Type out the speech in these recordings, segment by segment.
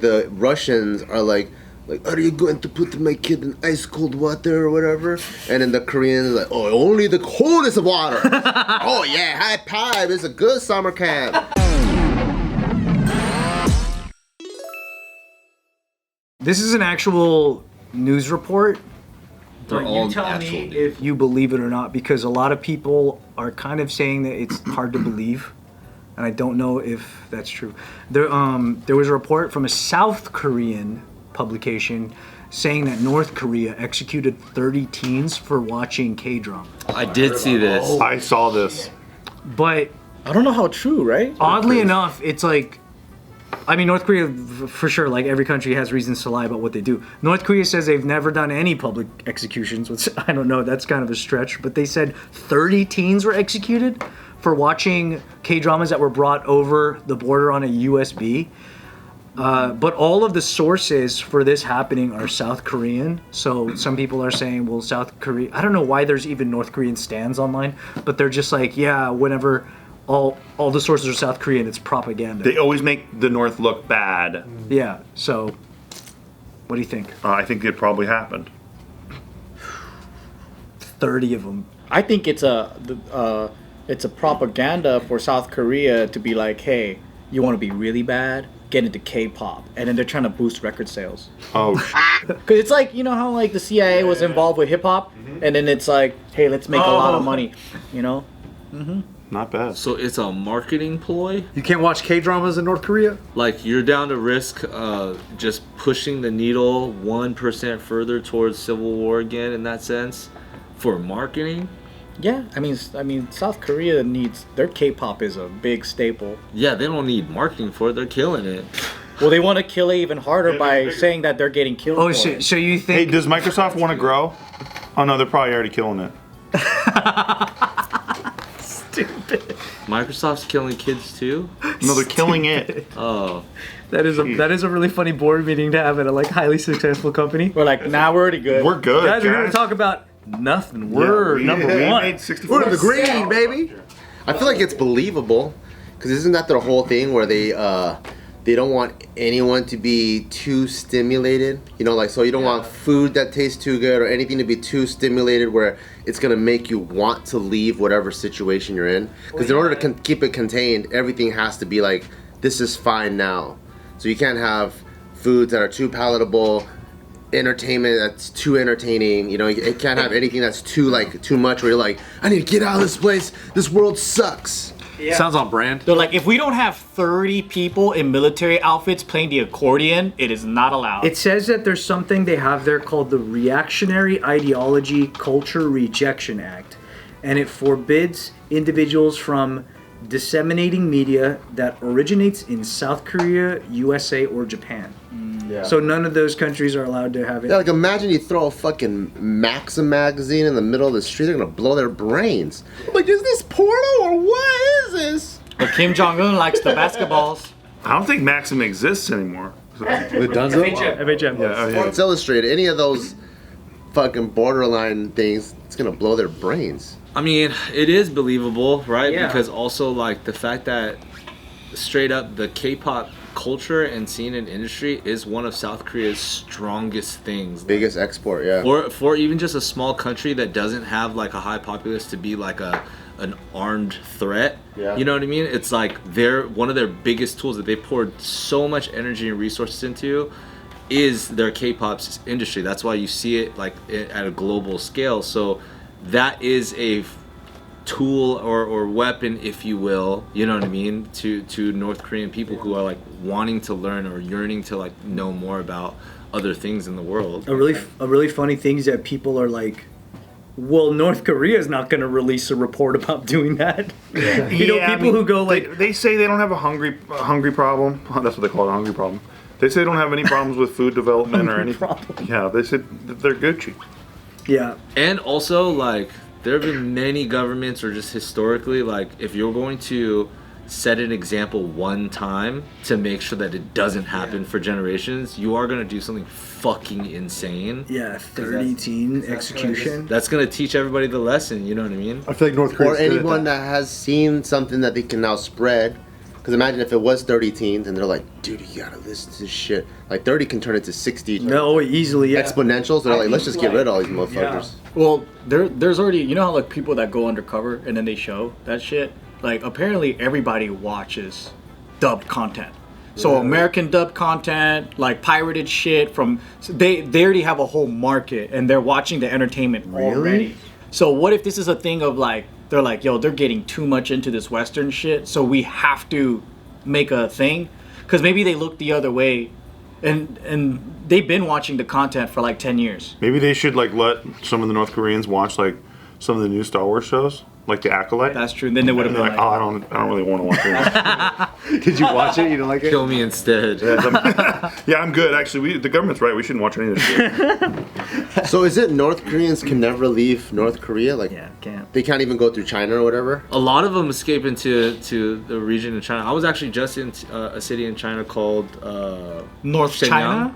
the Russians are like, are you going to put my kid in ice cold water or whatever? And then the Koreans are like, oh, only the coldest water. Oh yeah, high five. It's a good summer camp. This is an actual news report. They're But all you tell actual, me dude. if you believe it or not, because a lot of people are kind of saying that it's hard to believe, and I don't know if that's true. There was a report from a South Korean publication saying that North Korea executed 30 teens for watching K-drama. I did see this. I saw this. But I don't know how true, right? oddly enough, it's like, I mean, North Korea, for sure, like every country has reasons to lie about what they do. North Korea says they've never done any public executions, which I don't know, that's kind of a stretch, but they said 30 teens were executed for watching K-dramas that were brought over the border on a USB. But all of the sources for this happening are South Korean. So some people are saying, well, South Korea, I don't know why there's even North Korean stands online, but they're just like, yeah, whenever all the sources are South Korean, it's propaganda. They always make the North look bad. Yeah, so what do you think? I think it probably happened. 30 of them. I think it's a propaganda for South Korea to be like, hey, you want to be really bad? Get into K-pop, and then they're trying to boost record sales. Oh, Because it's like, you know how like the CIA was involved with hip hop, and then it's like, hey, let's make a lot of money, you know? not bad. So it's a marketing ploy? You can't watch K-dramas in North Korea? Like, you're down to risk just pushing the needle 1% further towards civil war again in that sense for marketing? Yeah, I mean, South Korea needs their K-pop is a big staple. Yeah, they don't need marketing for it. They're killing it. Well, they want to kill it even harder by saying that they're getting killed. Oh, for it. so you Hey, think... does Microsoft want to grow? Oh no, they're probably already killing it. Microsoft's killing kids too? No, they're killing it. Oh. That is a really funny board meeting to have at a like highly successful company. We're like, nah, we're already good. We're good, Guys, we're going to talk about nothing. We're number one. Made 64 We're the green, baby. I feel like it's believable, because isn't that their whole thing where they don't want anyone to be too stimulated? You know, like, so you don't want food that tastes too good or anything to be too stimulated where it's gonna make you want to leave whatever situation you're in. Because in order to keep it contained, everything has to be like, this is fine now. So you can't have foods that are too palatable, entertainment that's too entertaining. You know, it can't have anything that's too much where you're like, I need to get out of this place. This world sucks. Yeah. Sounds on brand. They're like, if we don't have 30 people in military outfits playing the accordion, it is not allowed. It says that there's something they have there called the Reactionary Ideology Culture Rejection Act, and it forbids individuals from disseminating media that originates in South Korea, USA, or Japan. Yeah. So none of those countries are allowed to have it. Yeah, like imagine you throw a fucking Maxim magazine in the middle of the street, they're gonna blow their brains. Like, is this porno or what is this? But Kim Jong-un likes the basketballs. I don't think Maxim exists anymore. With Dunzo? FHM. Yeah. Sports Illustrated, any of those fucking borderline things, it's gonna blow their brains. I mean, it is believable, right? Yeah. Because also, like, the fact that straight up the K-pop culture and scene and industry is one of South Korea's strongest things. Biggest export, yeah. Or for even just a small country that doesn't have like a high populace to be like an armed threat. Yeah. You know what I mean? It's like one of their biggest tools that they poured so much energy and resources into is their K-pop industry. That's why you see it like at a global scale. So that is a tool or weapon, if you will, you know what I mean, to North Korean people who are like wanting to learn or yearning to like know more about other things in the world. A really funny thing is that people are like, well, North Korea is not going to release a report about doing that. Yeah. You know, people who go like... They say they don't have a hungry problem. That's what they call it, a hungry problem. They say they don't have any problems with food development or anything. problem. Yeah, they said that they're Gucci. Yeah. And also, like, there have been many governments, or just historically, like, if you're going to set an example one time to make sure that it doesn't happen for generations, you are going to do something fucking insane. Yeah, 30 teen execution. That's going to teach everybody the lesson, you know what I mean? I feel like North Korea. Or anyone that has seen something that they can now spread Because imagine if it was 30 teens and they're like, dude, you gotta listen to this shit. Like 30 can turn into 60. No, easily, yeah. Exponentials. They're like, let's just get rid of all these motherfuckers. Well, there's already, you know how like people that go undercover and then they show that shit? Like apparently everybody watches dubbed content. So American dubbed content, like pirated shit from they already have a whole market and they're watching the entertainment already. So what if this is a thing of like they're like, yo, they're getting too much into this Western shit, so we have to make a thing? Because maybe they look the other way, and they've been watching the content for like 10 years. Maybe they should like let some of the North Koreans watch like some of the new Star Wars shows, like The Acolyte. That's true. Then they would have And been they're like, oh, I don't really want to watch it. Did you watch it? You don't like it? Kill me instead. Yeah, I'm good. Actually, the government's right. We shouldn't watch any of this shit. So is it North Koreans can never leave North Korea? Like, Yeah, can't. they can't even go through China or whatever? A lot of them escape into the region in China. I was actually just in a city in China called North Shenyang. China?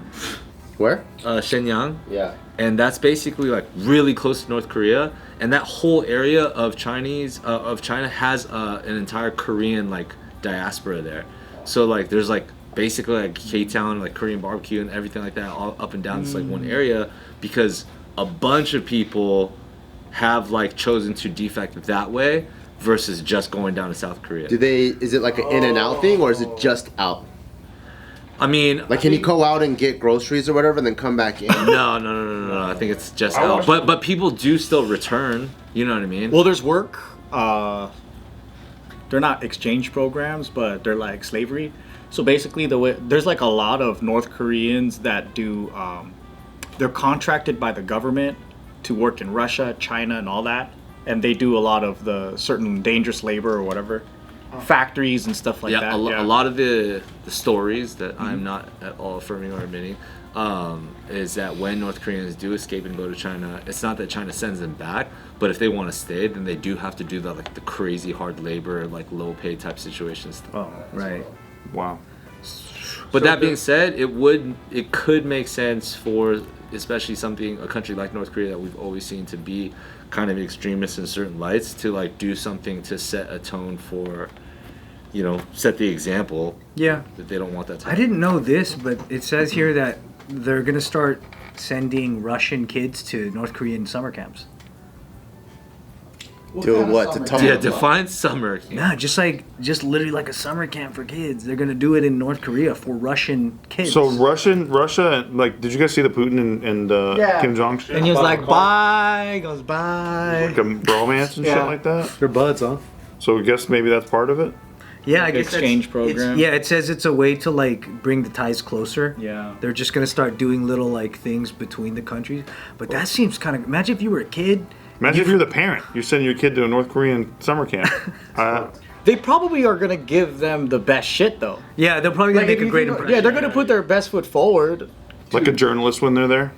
Where? Shenyang. Yeah. And that's basically like really close to North Korea, and that whole area of China has an entire Korean like diaspora there. So like there's like basically like K-Town, like Korean barbecue and everything like that, all up and down this like one area, because a bunch of people have like chosen to defect that way versus just going down to South Korea. Is it like an in and out thing, or is it just out? I mean, Like, can you go out and get groceries or whatever and then come back in? no. I think it's just out. But people do still return. You know what I mean? Well, there's work. They're not exchange programs, but they're like slavery. So basically, there's like a lot of North Koreans that do. They're contracted by the government to work in Russia, China, and all that, and they do a lot of the certain dangerous labor or whatever, factories and stuff like that. A lot of the stories that I'm not at all affirming or admitting is that when North Koreans do escape and go to China, it's not that China sends them back, but if they want to stay, then they do have to do the like the crazy hard labor, like low pay type situations. Oh, right. Wow. But that being said, it could make sense for especially a country like North Korea that we've always seen to be kind of extremist in certain lights, to like do something to set a tone for, set the example. Yeah. That they don't want that to I didn't know this, but it says here that they're gonna start sending Russian kids to North Korean summer camps. To what? To Tumblr? Yeah, define summer. Nah, just literally like a summer camp for kids. They're gonna do it in North Korea for Russian kids. So Russia, like, did you guys see the Putin and Kim Jong shit? And he was like, bye. He goes, bye. Like a bromance and shit like that? They're buds, huh? So I guess maybe that's part of it? Yeah, I guess Exchange program. Yeah, it says it's a way to like bring the ties closer. Yeah. They're just gonna start doing little like things between the countries. But that seems kind of. Imagine if you were a kid. Imagine if you're the parent. You're sending your kid to a North Korean summer camp. They probably are going to give them the best shit, though. Yeah, they're probably gonna make a great impression. Yeah, they're going to put their best foot forward. Like a journalist when they're there.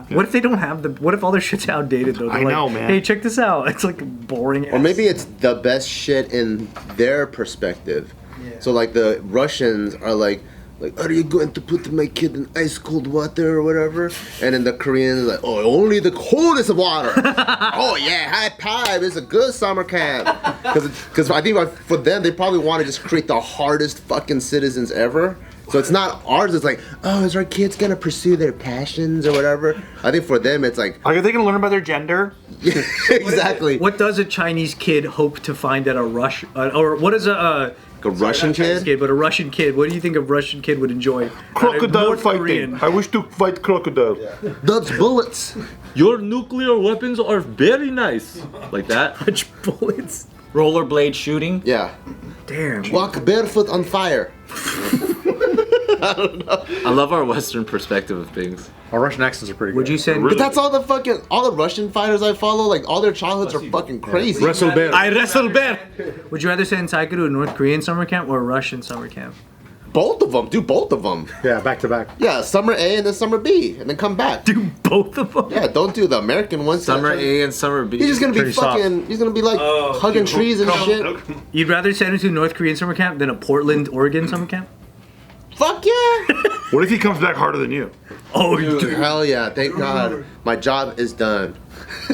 What if they don't have the? What if all their shit's outdated though? They're I like, know, man. Hey, check this out. It's like boring. Or maybe it's the best shit in their perspective. Yeah. So like the Russians are like, are you going to put my kid in ice cold water or whatever? And then the Koreans are like, oh, only the coldest water. Oh yeah, high five. It's a good summer camp. Because I think for them, they probably want to just create the hardest fucking citizens ever. So it's not ours. It's like, oh, is our kids gonna pursue their passions or whatever? I think for them, it's like, Are they going to learn about their gender? exactly. What does a Chinese kid hope to find at a or what is a Russian kid? But a Russian kid? What do you think a Russian kid would enjoy? Crocodile North fighting. Korean. I wish to fight crocodile. Dodge bullets. Your nuclear weapons are very nice. Like that. Punch bullets. Rollerblade shooting. Yeah. Damn. Walk barefoot on fire. I love our Western perspective of things. Our Russian accents are pretty good. Would you send? But that's all the Russian fighters I follow, like all their childhoods are fucking crazy. Wrestle bear? I wrestle bear. Would you rather send Taika to a North Korean summer camp or a Russian summer camp? Both of them, do both of them. Yeah, back to back. Yeah, summer A and then summer B, and then come back. Do both of them? Yeah, don't do the American ones. Summer A and summer B. He's just gonna be Pretty soft. fucking. He's gonna be like hugging trees and shit. You'd rather send him to a North Korean summer camp than a Portland, Oregon summer camp? Fuck yeah! What if he comes back harder than you? Oh, Dude, hell yeah! Thank God, my job is done.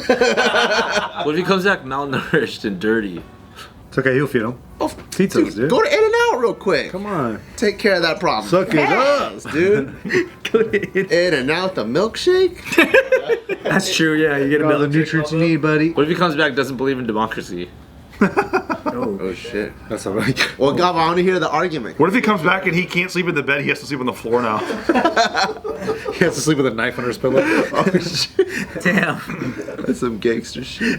What if he comes back malnourished and dirty? It's okay, he'll feed them. Oh Go, Pizzas, dude. Go to In-N-Out real quick. Come on. Take care of that problem. Suck it up. Yes, dude. In-N-Out the milkshake. That's true. Yeah, you get a All the milkshake. nutrients you need, buddy. What if he comes back and doesn't believe in democracy? Oh shit. That's all right. Well, God, I want to hear the argument. What if he comes back and he can't sleep in the bed? He has to sleep on the floor now. He has to sleep with a knife under his pillow. Oh shit. Damn. That's some gangster shit.